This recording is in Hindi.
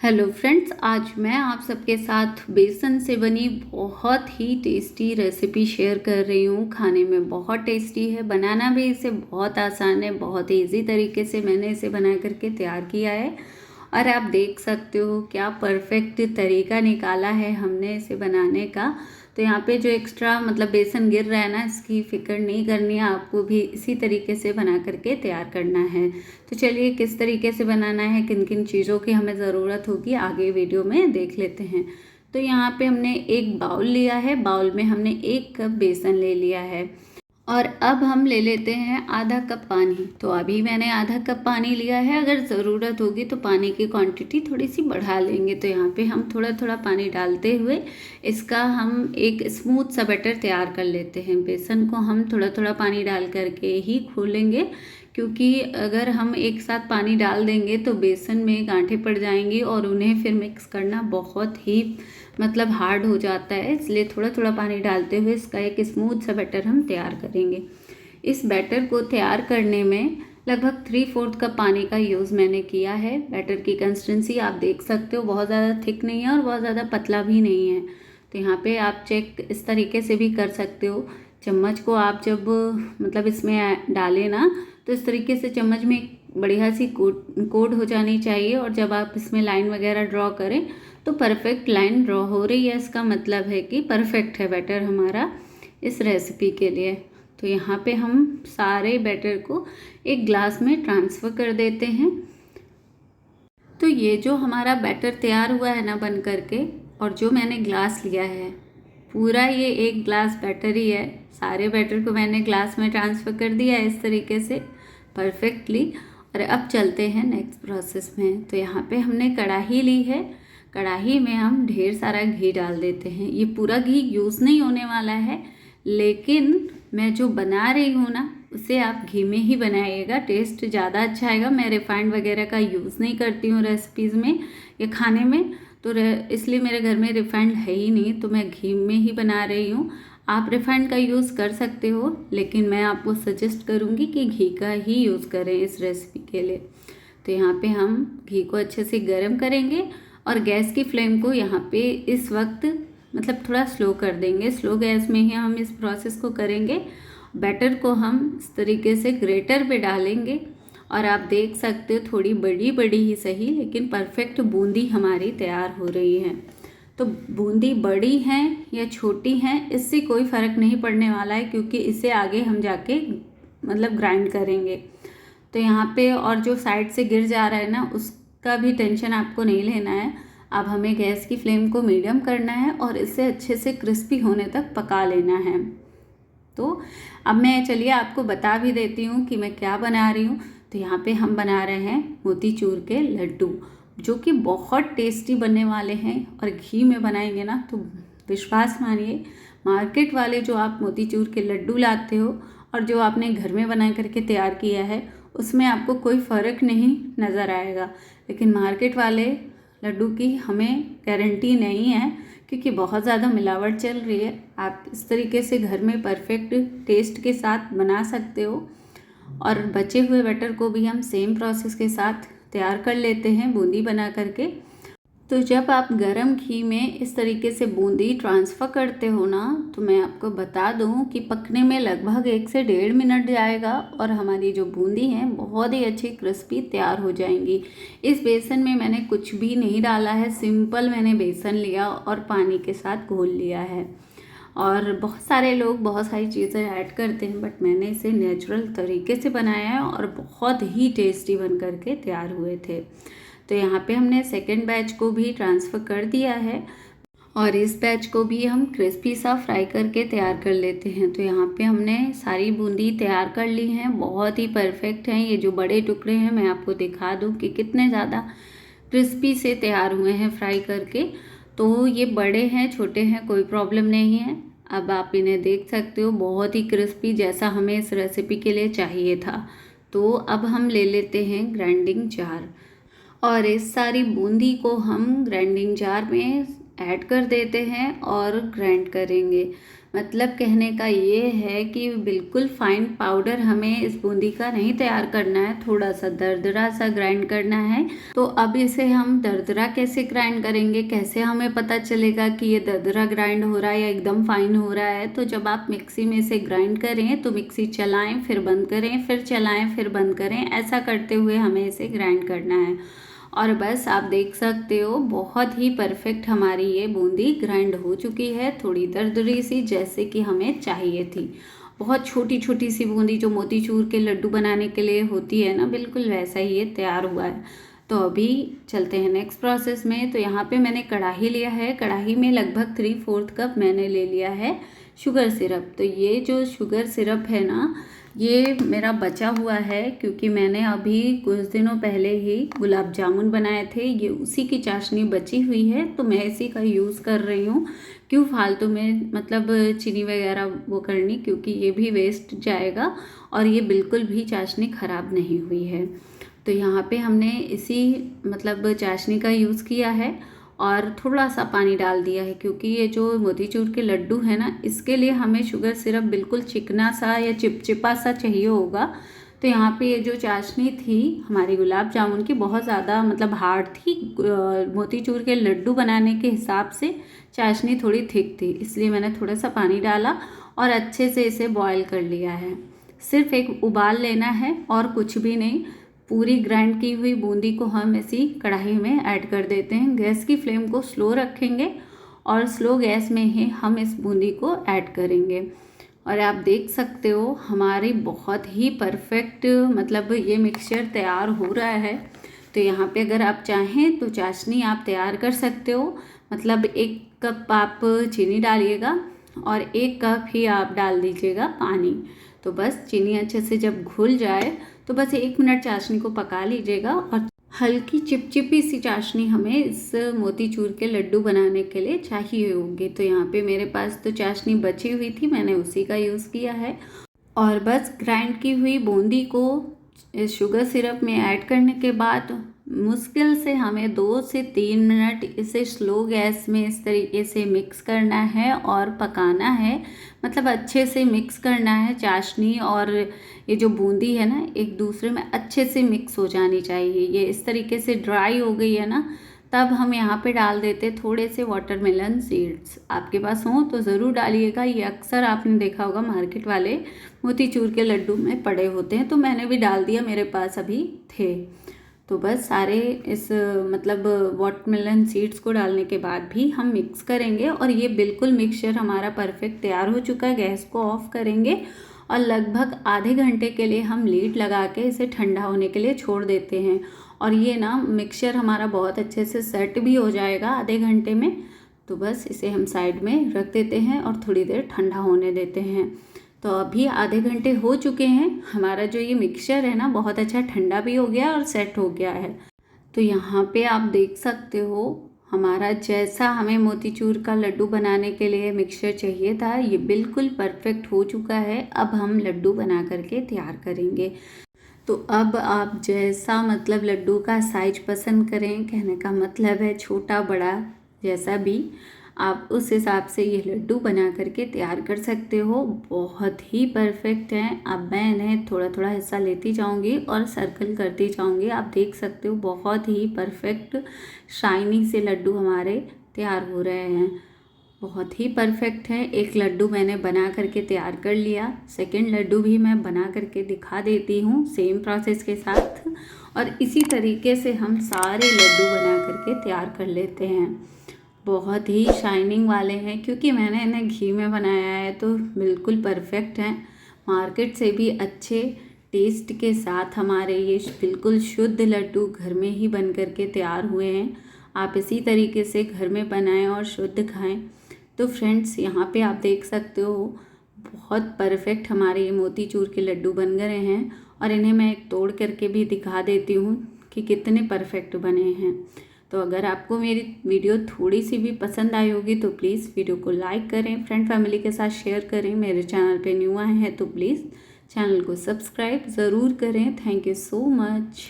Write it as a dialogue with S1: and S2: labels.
S1: हेलो फ्रेंड्स, आज मैं आप सबके साथ बेसन से बनी बहुत ही टेस्टी रेसिपी शेयर कर रही हूँ। खाने में बहुत टेस्टी है, बनाना भी इसे बहुत आसान है। बहुत ही इजी तरीके से मैंने इसे बना करके तैयार किया है और आप देख सकते हो क्या परफेक्ट तरीका निकाला है हमने इसे बनाने का। तो यहाँ पे जो एक्स्ट्रा बेसन गिर रहा है ना, इसकी फिक्र नहीं करनी है, आपको भी इसी तरीके से बना करके तैयार करना है। तो चलिए किस तरीके से बनाना है, किन किन चीज़ों की हमें ज़रूरत होगी, आगे वीडियो में देख लेते हैं। तो यहाँ पे हमने एक बाउल लिया है, बाउल में हमने 1 कप बेसन ले लिया है और अब हम ले लेते हैं आधा कप पानी। तो अभी मैंने आधा कप पानी लिया है, अगर ज़रूरत होगी तो पानी की क्वांटिटी थोड़ी सी बढ़ा लेंगे। तो यहाँ पे हम थोड़ा थोड़ा पानी डालते हुए इसका हम एक स्मूथ सा बैटर तैयार कर लेते हैं। बेसन को हम थोड़ा थोड़ा पानी डाल करके ही घोलेंगे, क्योंकि अगर हम एक साथ पानी डाल देंगे तो बेसन में गांठें पड़ जाएंगी और उन्हें फिर मिक्स करना बहुत ही हार्ड हो जाता है। इसलिए थोड़ा थोड़ा पानी डालते हुए इसका एक स्मूथ सा बैटर हम तैयार करेंगे। इस बैटर को तैयार करने में लगभग 3/4 कप पानी का यूज़ मैंने किया है। बैटर की कंसिस्टेंसी आप देख सकते हो, बहुत ज़्यादा थिक नहीं है और बहुत ज़्यादा पतला भी नहीं है। तो यहाँ पे आप चेक इस तरीके से भी कर सकते हो। चम्मच को आप जब इसमें डालें ना, तो इस तरीके से चम्मच में बढ़िया सी कोट हो जानी चाहिए और जब आप इसमें लाइन वगैरह ड्रॉ करें तो परफेक्ट लाइन ड्रॉ हो रही है, इसका मतलब है कि परफेक्ट है बैटर हमारा इस रेसिपी के लिए। तो यहाँ पे हम सारे बैटर को एक ग्लास में ट्रांसफ़र कर देते हैं। तो ये जो हमारा बैटर तैयार हुआ है ना बन करके, और जो मैंने ग्लास लिया है पूरा ये 1 ग्लास बैटर ही है। सारे बैटर को मैंने ग्लास में ट्रांसफ़र कर दिया है इस तरीके से परफेक्टली। और अब चलते हैं नेक्स्ट प्रोसेस में। तो यहाँ पे हमने कढ़ाई ली है, कढ़ाई में हम ढेर सारा घी डाल देते हैं। ये पूरा घी यूज़ नहीं होने वाला है, लेकिन मैं जो बना रही हूँ ना उसे आप घी में ही बनाइएगा, टेस्ट ज़्यादा अच्छा आएगा। मैं रिफाइंड वगैरह का यूज़ नहीं करती हूँ रेसिपीज़ में या खाने में, तो इसलिए मेरे घर में रिफाइंड है ही नहीं, तो मैं घी में ही बना रही हूँ। आप रिफाइंड का यूज़ कर सकते हो, लेकिन मैं आपको सजेस्ट करूँगी कि घी का ही यूज़ करें इस रेसिपी के लिए। तो यहाँ पे हम घी को अच्छे से गर्म करेंगे और गैस की फ्लेम को यहाँ पे इस वक्त थोड़ा स्लो कर देंगे। स्लो गैस में ही हम इस प्रोसेस को करेंगे। बैटर को हम इस तरीके से ग्रेटर पे डालेंगे और आप देख सकते हो थोड़ी बड़ी बड़ी ही सही, लेकिन परफेक्ट बूंदी हमारी तैयार हो रही है। तो बूंदी बड़ी हैं या छोटी हैं इससे कोई फ़र्क नहीं पड़ने वाला है, क्योंकि इसे आगे हम जाके ग्राइंड करेंगे। तो यहाँ पे और जो साइड से गिर जा रहा है ना, उसका भी टेंशन आपको नहीं लेना है। अब हमें गैस की फ्लेम को मीडियम करना है और इसे अच्छे से क्रिस्पी होने तक पका लेना है। तो अब मैं चलिए आपको बता भी देती हूँ कि मैं क्या बना रही हूँ। तो यहाँ पे हम बना रहे हैं मोतीचूर के लड्डू, जो कि बहुत टेस्टी बनने वाले हैं और घी में बनाएंगे ना तो विश्वास मानिए, मार्केट वाले जो आप मोतीचूर के लड्डू लाते हो और जो आपने घर में बना करके तैयार किया है उसमें आपको कोई फ़र्क नहीं नज़र आएगा। लेकिन मार्केट वाले लड्डू की हमें गारंटी नहीं है, क्योंकि बहुत ज़्यादा मिलावट चल रही है। आप इस तरीके से घर में परफेक्ट टेस्ट के साथ बना सकते हो। और बचे हुए बैटर को भी हम सेम प्रोसेस के साथ तैयार कर लेते हैं बूंदी बना करके। तो जब आप गरम घी में इस तरीके से बूंदी ट्रांसफ़र करते हो ना, तो मैं आपको बता दूं कि पकने में लगभग 1 से 1.5 मिनट जाएगा और हमारी जो बूंदी है बहुत ही अच्छी क्रिस्पी तैयार हो जाएंगी। इस बेसन में मैंने कुछ भी नहीं डाला है, सिंपल मैंने बेसन लिया और पानी के साथ घोल लिया है। और बहुत सारे लोग बहुत सारी चीज़ें ऐड करते हैं, बट मैंने इसे नेचुरल तरीके से बनाया है और बहुत ही टेस्टी बन करके तैयार हुए थे। तो यहाँ पे हमने सेकेंड बैच को भी ट्रांसफ़र कर दिया है और इस बैच को भी हम क्रिस्पी सा फ्राई करके तैयार कर लेते हैं। तो यहाँ पे हमने सारी बूंदी तैयार कर ली हैं, बहुत ही परफेक्ट हैं। ये जो बड़े टुकड़े हैं मैं आपको दिखा दूँ कि कितने ज़्यादा क्रिस्पी से तैयार हुए हैं फ्राई करके। तो ये बड़े हैं छोटे हैं कोई प्रॉब्लम नहीं है। अब आप इन्हें देख सकते हो, बहुत ही क्रिस्पी जैसा हमें इस रेसिपी के लिए चाहिए था। तो अब हम ले लेते हैं ग्राइंडिंग जार और इस सारी बूंदी को हम ग्राइंडिंग जार में ऐड कर देते हैं और ग्राइंड करेंगे। मतलब कहने का ये है कि बिल्कुल फाइन पाउडर हमें इस बूंदी का नहीं तैयार करना है, थोड़ा सा दरदरा सा ग्राइंड करना है। तो अब इसे हम दरदरा कैसे ग्राइंड करेंगे, कैसे हमें पता चलेगा कि ये दरदरा ग्राइंड हो रहा है या एकदम फाइन हो रहा है। तो जब आप मिक्सी में इसे ग्राइंड करें तो मिक्सी चलाएं, फिर बंद करें, फिर चलाएं, फिर बंद करें, ऐसा करते हुए हमें इसे ग्राइंड करना है। और बस आप देख सकते हो बहुत ही परफेक्ट हमारी ये बूंदी ग्राइंड हो चुकी है, थोड़ी दरदरी सी जैसे कि हमें चाहिए थी। बहुत छोटी छोटी सी बूंदी जो मोतीचूर के लड्डू बनाने के लिए होती है ना, बिल्कुल वैसा ही ये तैयार हुआ है। तो अभी चलते हैं नेक्स्ट प्रोसेस में। तो यहाँ पे मैंने कढ़ाई लिया है, कढ़ाई में लगभग 3/4 कप मैंने ले लिया है शुगर सिरप। तो ये जो शुगर सिरप है ना, ये मेरा बचा हुआ है क्योंकि मैंने अभी कुछ दिनों पहले ही गुलाब जामुन बनाए थे, ये उसी की चाशनी बची हुई है तो मैं इसी का यूज़ कर रही हूँ। क्यों फालतू में मतलब चीनी वगैरह वो करनी, क्योंकि ये भी वेस्ट जाएगा और ये बिल्कुल भी चाशनी ख़राब नहीं हुई है। तो यहाँ पे हमने इसी मतलब चाशनी का यूज़ किया है और थोड़ा सा पानी डाल दिया है, क्योंकि ये जो मोतीचूर के लड्डू है ना, इसके लिए हमें शुगर सिरप बिल्कुल चिकना सा या चिपचिपा सा चाहिए होगा। तो यहाँ पे ये जो चाशनी थी हमारी गुलाब जामुन की, बहुत ज़्यादा मतलब हार्ड थी, मोतीचूर के लड्डू बनाने के हिसाब से चाशनी थोड़ी थिक थी, इसलिए मैंने थोड़ा सा पानी डाला और अच्छे से इसे बॉयल कर लिया है। सिर्फ एक उबाल लेना है और कुछ भी नहीं। पूरी ग्राइंड की हुई बूंदी को हम इसी कढ़ाई में ऐड कर देते हैं। गैस की फ्लेम को स्लो रखेंगे और स्लो गैस में ही हम इस बूंदी को ऐड करेंगे। और आप देख सकते हो हमारी बहुत ही परफेक्ट मतलब ये मिक्सचर तैयार हो रहा है। तो यहाँ पे अगर आप चाहें तो चाशनी आप तैयार कर सकते हो, मतलब 1 कप आप चीनी डालिएगा और 1 कप ही आप डाल दीजिएगा पानी। तो बस चीनी अच्छे से जब घुल जाए तो बस 1 मिनट चाशनी को पका लीजिएगा। और हल्की चिपचिपी सी चाशनी हमें इस मोतीचूर के लड्डू बनाने के लिए चाहिए होगी। तो यहाँ पे मेरे पास तो चाशनी बची हुई थी, मैंने उसी का यूज़ किया है। और बस ग्राइंड की हुई बूंदी को इस शुगर सिरप में ऐड करने के बाद मुश्किल से हमें 2 से 3 मिनट इसे स्लो गैस में इस तरीके से मिक्स करना है और पकाना है। मतलब अच्छे से मिक्स करना है, चाशनी और ये जो बूंदी है ना एक दूसरे में अच्छे से मिक्स हो जानी चाहिए। ये इस तरीके से ड्राई हो गई है ना, तब हम यहाँ पे डाल देते थोड़े से वाटरमेलन सीड्स। आपके पास हो तो ज़रूर डालिएगा, ये अक्सर आपने देखा होगा मार्केट वाले मोतीचूर के लड्डू में पड़े होते हैं, तो मैंने भी डाल दिया, मेरे पास अभी थे। तो बस सारे इस मतलब वाटरमेलन सीड्स को डालने के बाद भी हम मिक्स करेंगे और ये बिल्कुल मिक्सचर हमारा परफेक्ट तैयार हो चुका है। गैस को ऑफ करेंगे और लगभग आधे घंटे के लिए हम लीड लगा के इसे ठंडा होने के लिए छोड़ देते हैं। और ये ना मिक्सचर हमारा बहुत अच्छे से सेट भी हो जाएगा आधे घंटे में। तो बस इसे हम साइड में रख देते हैं और थोड़ी देर ठंडा होने देते हैं। तो अभी आधे घंटे हो चुके हैं, हमारा जो ये मिक्सचर है ना बहुत अच्छा ठंडा भी हो गया और सेट हो गया है। तो यहाँ पे आप देख सकते हो हमारा जैसा हमें मोतीचूर का लड्डू बनाने के लिए मिक्सचर चाहिए था, ये बिल्कुल परफेक्ट हो चुका है। अब हम लड्डू बना करके तैयार करेंगे। तो अब आप जैसा मतलब लड्डू का साइज पसंद करें, कहने का मतलब है छोटा बड़ा जैसा भी, आप उस हिसाब से ये लड्डू बना करके तैयार कर सकते हो। बहुत ही परफेक्ट हैं। अब मैं इन्हें थोड़ा थोड़ा हिस्सा लेती जाऊंगी और सर्कल करती जाऊंगी। आप देख सकते हो बहुत ही परफेक्ट शाइनी से लड्डू हमारे तैयार हो रहे हैं, बहुत ही परफेक्ट है। एक लड्डू मैंने बना करके तैयार कर लिया, सेकंड लड्डू भी मैं बना करके दिखा देती हूँ सेम प्रोसेस के साथ। और इसी तरीके से हम सारे लड्डू बना करके तैयार कर लेते हैं। बहुत ही शाइनिंग वाले हैं, क्योंकि मैंने इन्हें घी में बनाया है तो बिल्कुल परफेक्ट हैं। मार्केट से भी अच्छे टेस्ट के साथ हमारे ये बिल्कुल शुद्ध लड्डू घर में ही बन करके तैयार हुए हैं। आप इसी तरीके से घर में बनाएं और शुद्ध खाएं। तो फ्रेंड्स यहाँ पे आप देख सकते हो बहुत परफेक्ट हमारे ये मोतीचूर के लड्डू बन गए हैं। और इन्हें मैं एक तोड़ करके भी दिखा देती हूँ कि कितने परफेक्ट बने हैं। तो अगर आपको मेरी वीडियो थोड़ी सी भी पसंद आई होगी तो प्लीज़ वीडियो को लाइक करें, फ्रेंड फैमिली के साथ शेयर करें। मेरे चैनल पे न्यू आए हैं तो प्लीज़ चैनल को सब्सक्राइब ज़रूर करें। Thank you so much.